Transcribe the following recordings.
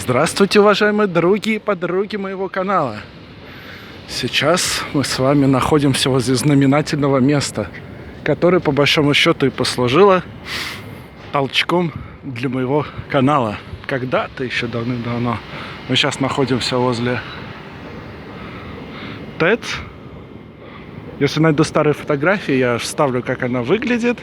Здравствуйте, уважаемые други и подруги моего канала. Сейчас мы с вами находимся возле знаменательного места, которое по большому счету и послужило толчком для моего канала. Когда-то еще давным-давно. Мы сейчас находимся возле ТЭЦ. Если найду старые фотографии, я вставлю, как она выглядит.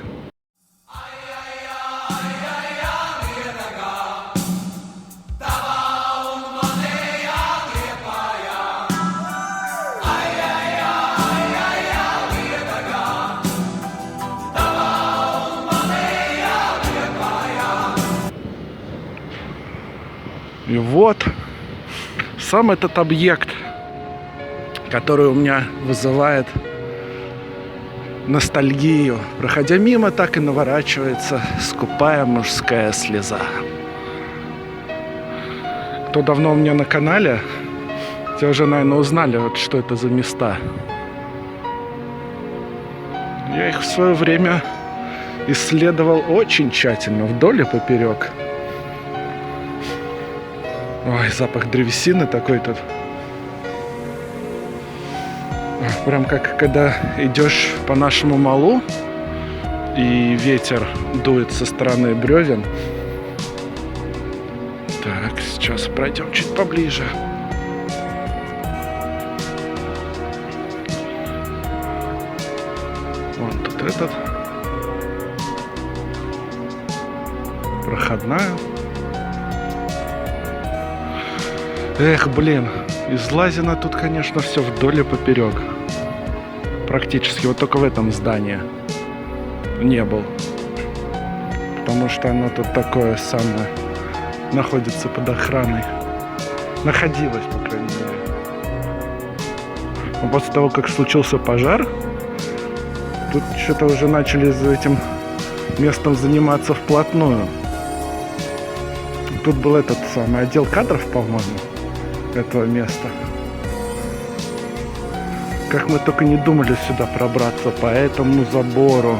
И вот сам этот объект, который у меня вызывает ностальгию. Проходя мимо, так и наворачивается скупая мужская слеза. Кто давно у меня на канале, те уже, наверное, узнали, вот, что это за места. Я их в свое время исследовал очень тщательно, вдоль и поперек. Ой, запах древесины такой тут. Прям как когда идешь по нашему малу, и ветер дует со стороны бревен. Так, сейчас пройдем чуть поближе. Вон тут этот. Проходная. Эх, блин, из Лазина тут, конечно, все вдоль и поперек. Практически, вот только в этом здании не был. Потому что оно тут такое самое, находится под охраной. Находилось, по крайней мере. Но после того, как случился пожар, тут что-то уже начали за этим местом заниматься вплотную. Тут был этот самый отдел кадров, по-моему, этого места. Как мы только не думали сюда пробраться по этому забору.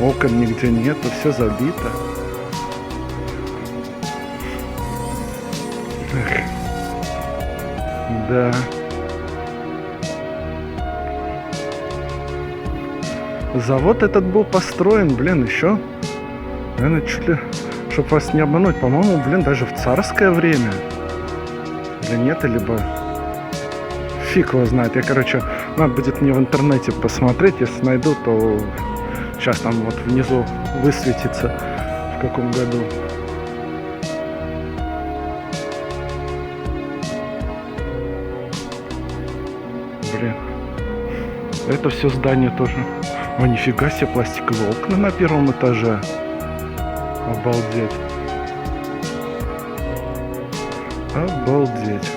Окон нигде нету, все забито. Эх. Да. Завод этот был построен, блин, еще, наверное, чуть ли, чтобы вас не обмануть, по-моему, блин, даже в царское время. Или нет, либо фиг его знает. Я, короче, надо будет мне в интернете посмотреть. Если найду, то сейчас там вот внизу высветится, в каком году. Блин. Это все здание тоже. О, нифига себе, пластиковые окна на первом этаже. Обалдеть. Обалдеть.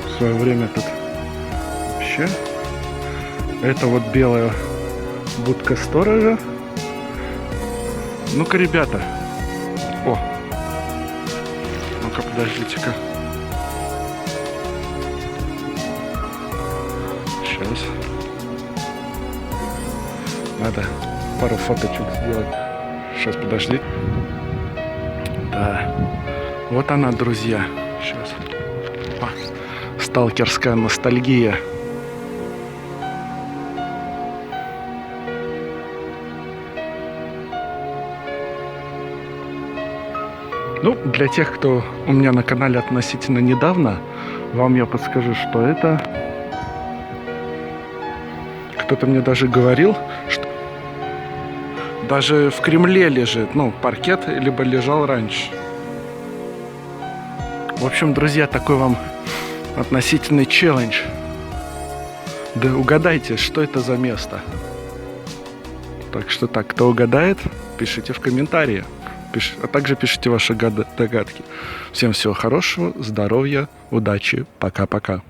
В свое время тут вообще. Это вот белая будка сторожа. Ну-ка, ребята. О. Ну-ка, подождите-ка. Сейчас. Надо пару фоточек сделать. Сейчас, подожди. Да. Вот она, друзья. Сейчас. Опа. Сталкерская ностальгия. Ну, для тех, кто у меня на канале относительно недавно, вам я подскажу, что это. Кто-то мне даже говорил, что даже в Кремле лежит, ну, паркет, либо лежал раньше. В общем, друзья, такой вам относительный челлендж. Да угадайте, что это за место. Так что так, кто угадает, пишите в комментарии. А также пишите ваши догадки. Всем всего хорошего, здоровья, удачи, пока-пока.